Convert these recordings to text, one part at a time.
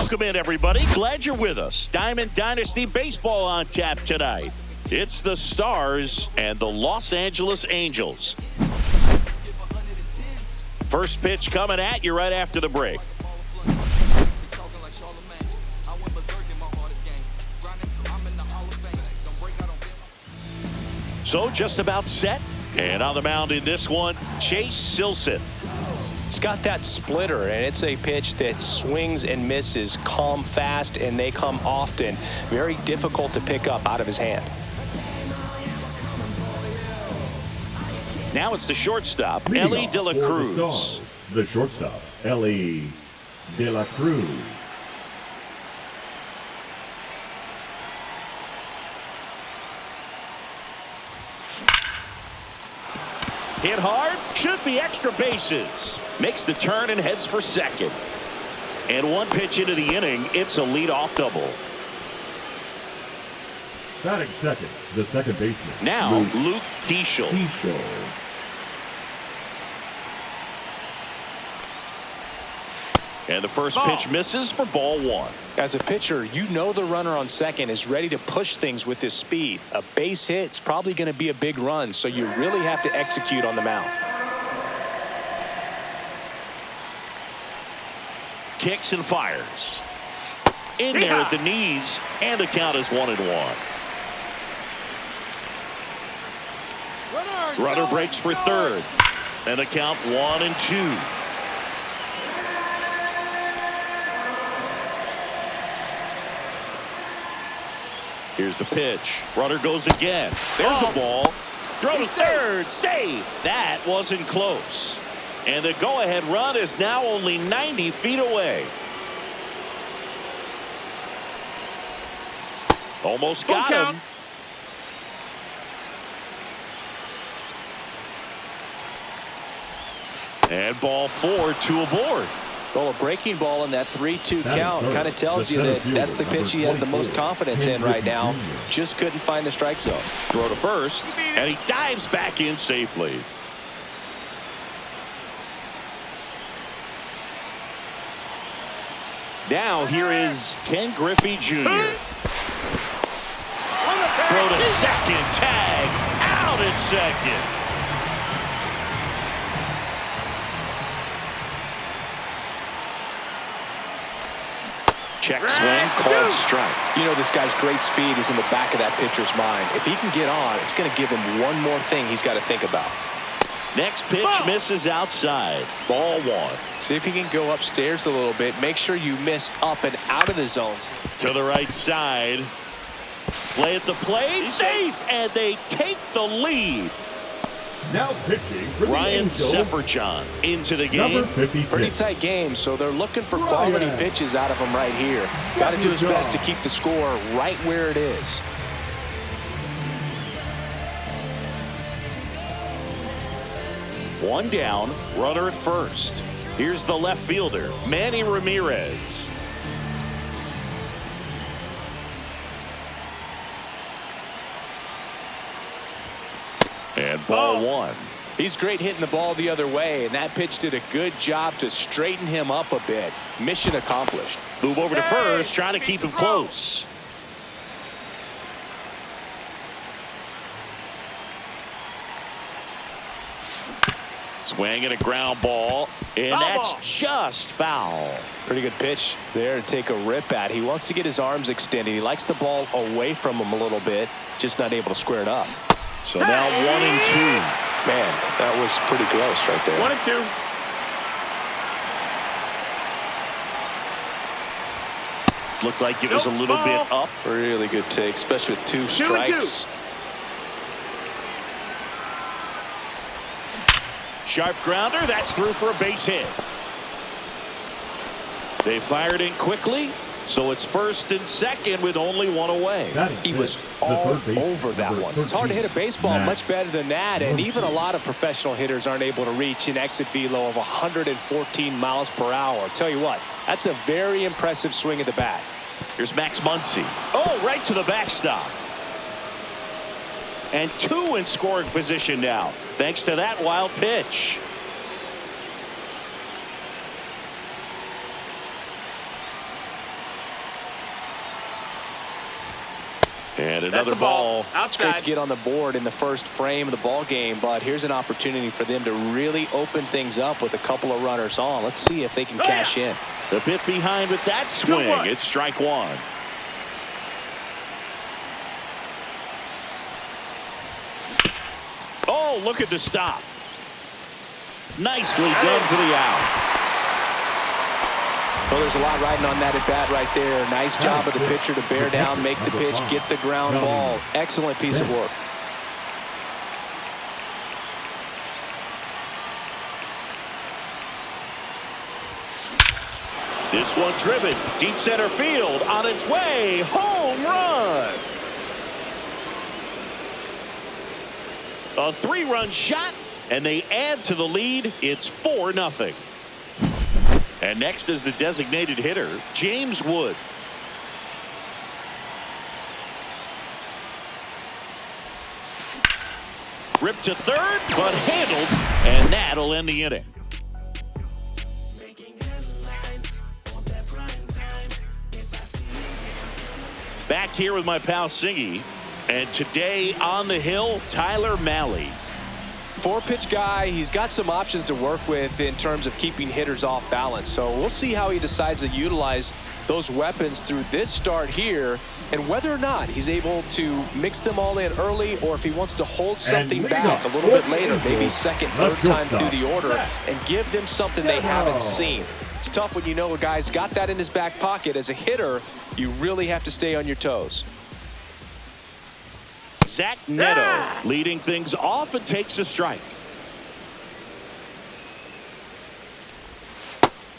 Welcome in, everybody. Glad you're with us. Diamond Dynasty Baseball on tap tonight. It's the Stars and the Los Angeles Angels. First pitch coming at you right after the break. So just about set. And on the mound in this one, Chase Silson. He's got that splitter, and it's a pitch that swings and misses, come fast, and they come often. Very difficult to pick up out of his hand. Now it's the shortstop, Ellie De La Cruz. The shortstop, Ellie De La Cruz. Hit hard, should be extra bases. Makes the turn and heads for second. And one pitch into the inning, it's a leadoff double. Batting second, the second baseman. Now, Luke Keeschel. And the first pitch misses for ball one. As a pitcher, you know the runner on second is ready to push things with his speed. A base hit's probably going to be a big run, so you really have to execute on the mound. Kicks and fires. In there at the knees, and the count is 1-1. Runner breaks for third. And the count 1-2. Here's the pitch. Runner goes again. There's the ball. Throw to third. Save. That wasn't close. And the go-ahead run is now only 90 feet away. Almost got him. And ball 4, 2 aboard. Well, a breaking ball in that 3-2 count kind of tells you that that's the pitch he has the most confidence in right now. Just couldn't find the strike zone. Throw to first, and he dives back in safely. Now here is Ken Griffey Jr. Throw to second, tag, out at second. Check swing, called strike. You know, this guy's great speed is in the back of that pitcher's mind. If he can get on, it's going to give him one more thing he's got to think about. Next pitch misses outside. Ball one. See if he can go upstairs a little bit. Make sure you miss up and out of the zones. To the right side. Play at the plate. Safe. And they take the lead. Now pitching for Ryan the Angels, Sefferjon into the game. Number 56. Pretty tight game, so they're looking for quality pitches out of him right here. Got to do his best to keep the score right where it is. One down, runner at first. Here's the left fielder, Manny Ramirez. And ball one. He's great hitting the ball the other way, and that pitch did a good job to straighten him up a bit. Mission accomplished. Move over to first, trying to keep him close. Swing and a ground ball, and that's just foul. Pretty good pitch there to take a rip at. He wants to get his arms extended. He likes the ball away from him a little bit, just not able to square it up. So now 1-2. Man, that was pretty gross right there. 1-2. Looked like it was a little bit up. Really good take, especially with 2 strikes. Sharp grounder, that's through for a base hit. They fired in quickly, so it's first and second with only 1 away. He was all over that one. It's hard to hit a baseball much better than that, and even a lot of professional hitters aren't able to reach an exit velo of 114 miles per hour. Tell you what, that's a very impressive swing of the bat. Here's Max Muncy. Oh, right to the backstop. And 2 in scoring position now, thanks to that wild pitch. And another ball. It's great to get on the board in the first frame of the ball game, but here's an opportunity for them to really open things up with a couple of runners on. Let's see if they can cash in. The bit behind with that swing. It's strike one. Oh, look at the stop. Nicely done for the out. Well, there's a lot riding on that at bat right there. Nice job of the pitcher to bear down, make the pitch, get the ground ball. Excellent piece of work. This one driven deep center field, on its way, home run. A 3-run shot, and they add to the lead. It's 4-0. And next is the designated hitter, James Wood. Ripped to third, but handled, and that'll end the inning. Back here with my pal Singy, and today on the hill, Tyler Mahle. 4-pitch guy. He's got some options to work with in terms of keeping hitters off balance. So we'll see how he decides to utilize those weapons through this start here, and whether or not he's able to mix them all in early, or if he wants to hold something back a little bit later, maybe second, third time through the order, and give them something they haven't seen. It's tough when you know a guy's got that in his back pocket. As a hitter, you really have to stay on your toes. Zach Neto leading things off and takes a strike.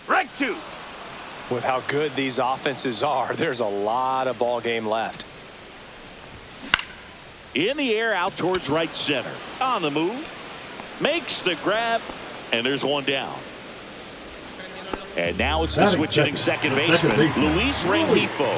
Strike two. With how good these offenses are, there's a lot of ball game left. In the air, out towards right center. On the move. Makes the grab, and there's one down. And now it's the switch hitting second baseman, Luis Rengifo.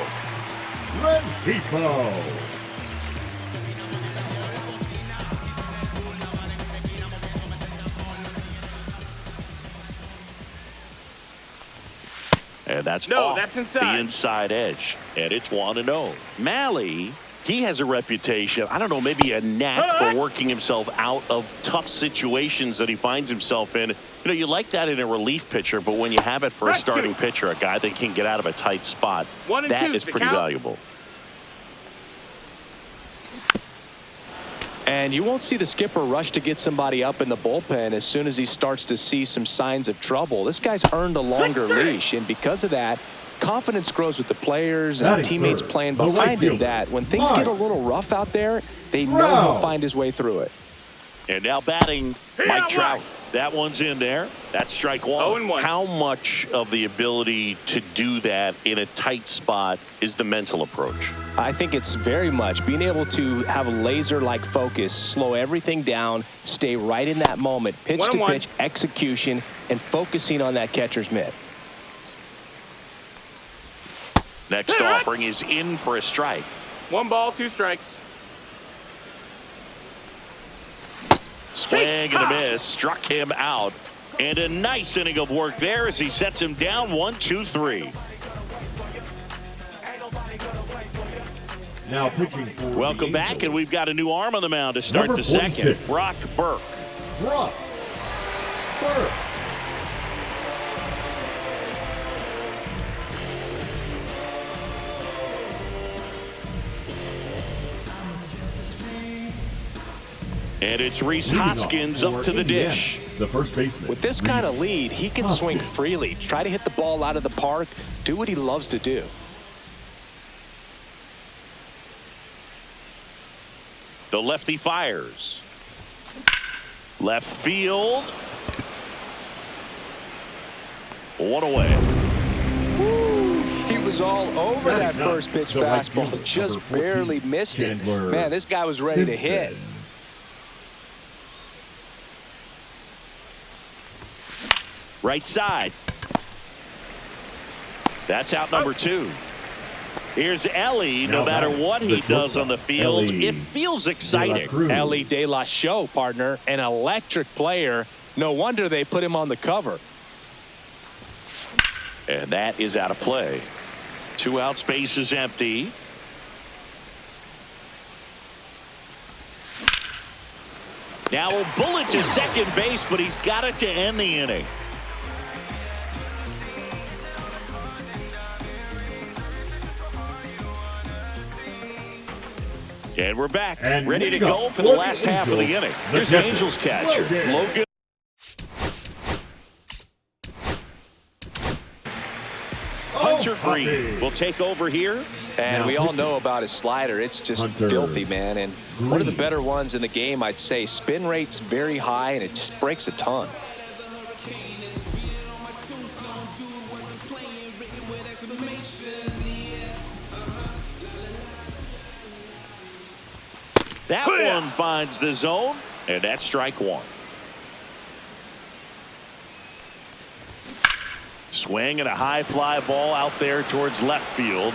And that's the inside edge. And it's 1-0. Mahle, he has a reputation, I don't know, maybe a knack for working himself out of tough situations that he finds himself in. You know, you like that in a relief pitcher, but when you have it for a starting pitcher, a guy that can get out of a tight spot, that is pretty valuable. And you won't see the skipper rush to get somebody up in the bullpen as soon as he starts to see some signs of trouble. This guy's earned a longer leash, and because of that, confidence grows with the players and teammates playing behind him, that when things get a little rough out there, they know he'll find his way through it. And now batting, Mike Trout. That one's in there. That's strike one. 0-1. How much of the ability to do that in a tight spot is the mental approach? I think it's very much being able to have a laser-like focus, slow everything down, stay right in that moment, pitch to pitch, execution, and focusing on that catcher's mitt. Next offering is in for a strike. 1 ball, 2 strikes. Swing and a miss, struck him out, and a nice inning of work there as he sets him down 1-2-3. Now pitching for Welcome back, and we've got a new arm on the mound to start the second. Brock Burke. Brock Burke. And it's Rhys Hoskins up to the dish. The first baseman. With this kind of lead, he can swing freely, try to hit the ball out of the park, do what he loves to do. The lefty fires. Left field. One away. He was all over that first pitch fastball, just barely missed it. Man, this guy was ready to hit. Right side. That's out number 2. Here's Ellie. No matter what he does on the field, it feels exciting. Ellie De La Show, partner, an electric player. No wonder they put him on the cover. And that is out of play. 2 out, space is empty. Now a bullet to second base, but he's got it to end the inning. And we're back, ready to go for the last half of the inning. Here's the Angels catcher, Logan. Hunter Green will take over here. And we all know about his slider. It's just filthy, man. And one of the better ones in the game, I'd say. Spin rate's very high, and it just breaks a ton. That one finds the zone, and that's strike one. Swing and a high fly ball out there towards left field.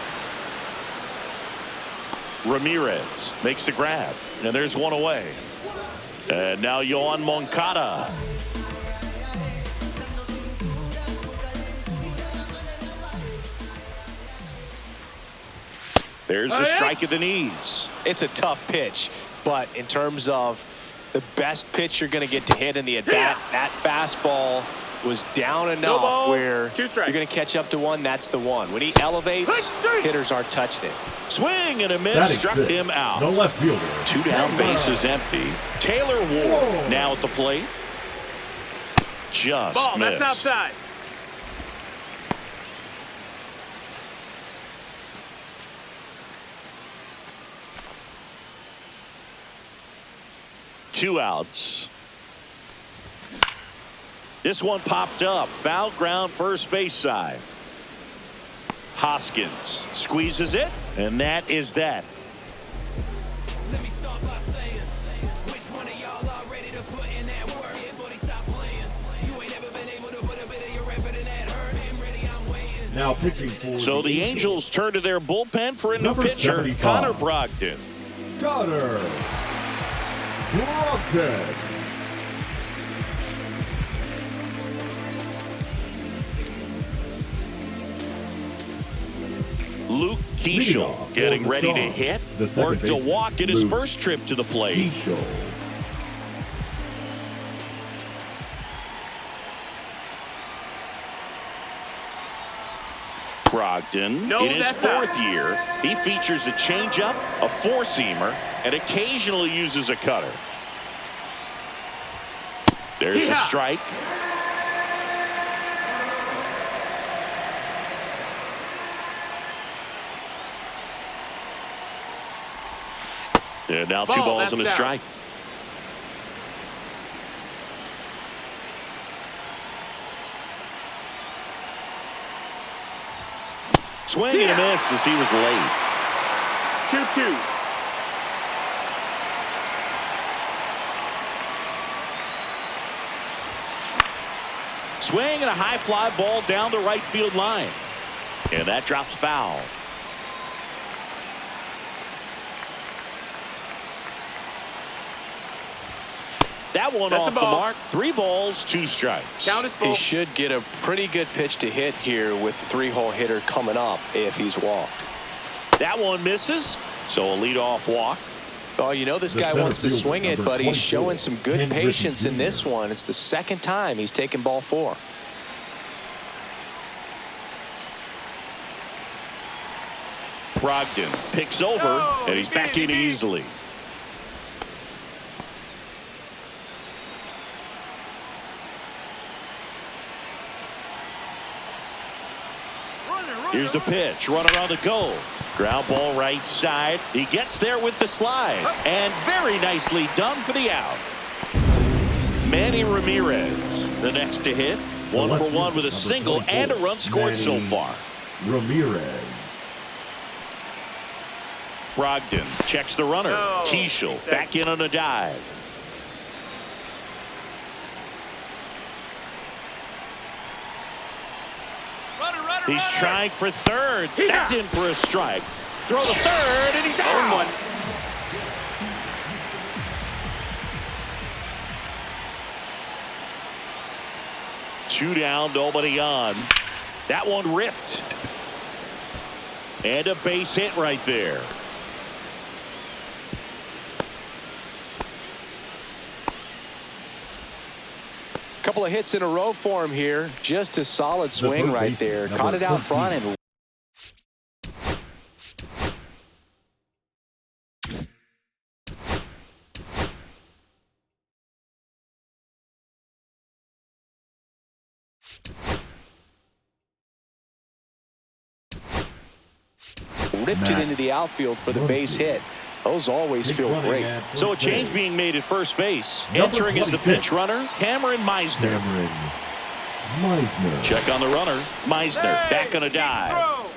Ramirez makes the grab, and there's one away. And now Yohan Moncada. There's a strike at the knees. It's a tough pitch, but in terms of the best pitch you're going to get to hit in the at-bat, that fastball was down enough where you're going to catch up to one. That's the one. When he elevates, hitters aren't touching it. Swing and a miss, struck him out. No left fielder. Two down, bases empty. Taylor Ward now at the plate. Just ball, missed. that's outside. Two outs. This one popped up. Foul ground, first base side. Hoskins squeezes it, and that is that. Let me start by saying, which one of y'all are ready to put in that work? Yeah, buddy, stop playing. You ain't ever been able to put a bit of your effort in that hurt. I'm ready, I'm waiting. Now pitching for So the Angels turn to their bullpen for a new Number pitcher, 75. Connor Brogdon. Connor Brogdon. Luke Keishel getting ready to hit. Worked a walk in his first trip to the plate. Brogdon, in his fourth year, he features a changeup, a four-seamer, and occasionally uses a cutter. There's a strike. And now two balls and a strike. Swing and a miss as he was late. 2-2. Swing and a high fly ball down the right field line. And that drops foul. That one off the mark. 3 balls, 2 strikes. Count is full. He should get a pretty good pitch to hit here with the 3-hole hitter coming up if he's walked. That one misses, so a leadoff walk. Oh, you know this guy wants to swing it, but he's showing some good patience in this one. It's the second time he's taken ball 4. Brogdon picks over, and he's back in easily. Here's the pitch. Runner on the go. Ground ball right side. He gets there with the slide. And very nicely done for the out. Manny Ramirez, the next to hit. 1 for 1 with a single and a run scored so far. Ramirez. Brogdon checks the runner. Keishel back in on a dive. He's trying for third. That's in for a strike. Throw the third, and he's out. 2 down, nobody on. That one ripped. And a base hit right there. Couple of hits in a row for him here. Just a solid swing right there. Caught it out front and ripped it into the outfield for the base hit. Those always feel great. So a change being made at first base. Entering is the pinch runner, Cameron Meisner. Check on the runner. Meisner back on a dive.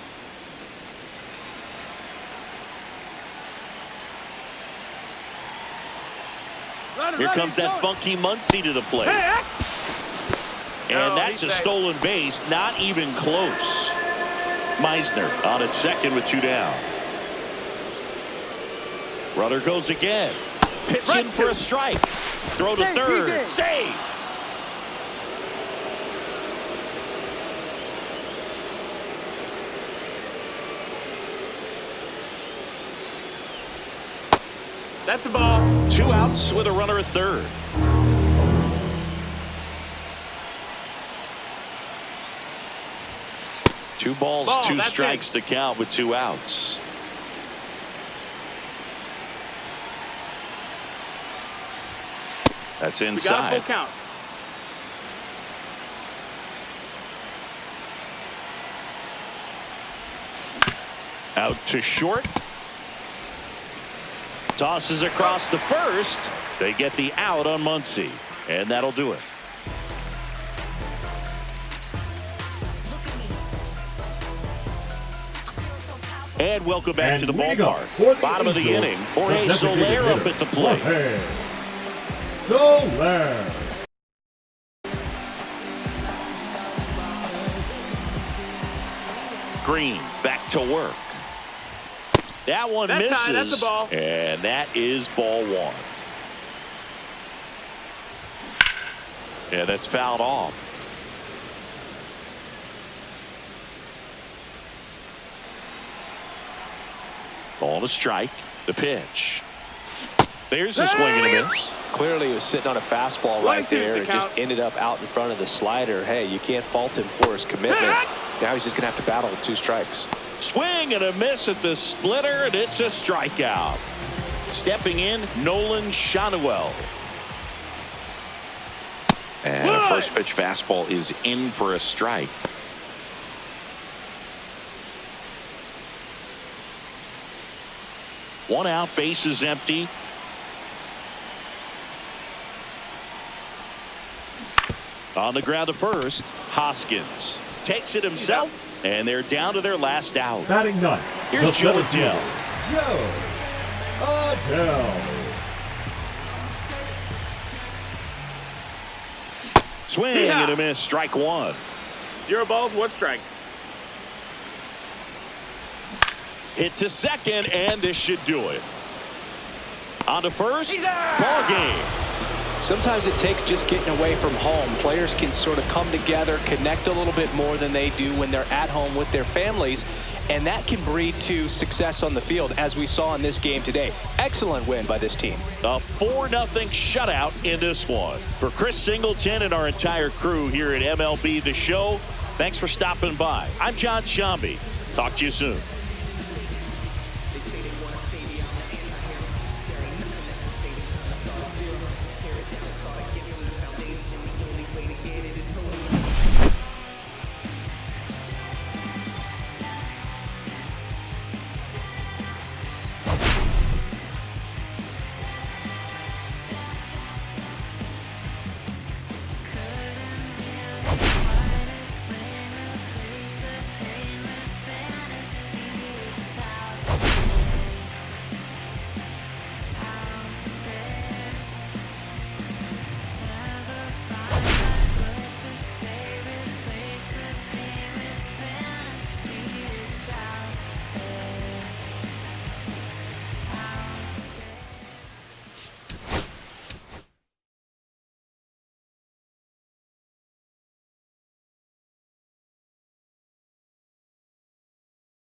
Here comes that funky Muncy to the plate. And that's a stolen base, not even close. Meisner on at second with 2 down. Runner goes again. Pitch in for a strike. Throw to third. Save. That's a ball. 2 outs with a runner at third. Two balls, two strikes to count with 2 outs. That's inside. We got a full count. Out to short. Tosses across to first. They get the out on Muncy. And that'll do it. And welcome back to the ballpark. Bottom of the inning. Jorge Soler up at the plate. Soler. Green back to work. That one misses. High. That's a ball. And that is ball 1. Yeah, that's fouled off. Ball to strike. The pitch. There's the swing and a miss. clearly he was sitting on a fastball right there and just ended up out in front of the slider. Hey, you can't fault him for his commitment. Now he's just going to have to battle with 2 strikes. Swing and a miss at the splitter, and it's a strikeout. Stepping in, Nolan Shanuel. And a first pitch fastball is in for a strike. One out, base is empty. On the ground to first, Hoskins takes it himself, and they're down to their last out. Batting ninth. Here's Joe Adell. Joe Adell. Swing and a miss, strike 1. 0 balls, 1 strike. Hit to second, and this should do it. On to first, ball game. Sometimes it takes just getting away from home. Players can sort of come together, connect a little bit more than they do when they're at home with their families, and that can breed to success on the field, as we saw in this game today. Excellent win by this team. A 4-0 shutout in this one. For Chris Singleton and our entire crew here at MLB The Show, thanks for stopping by. I'm John Shambi. Talk to you soon.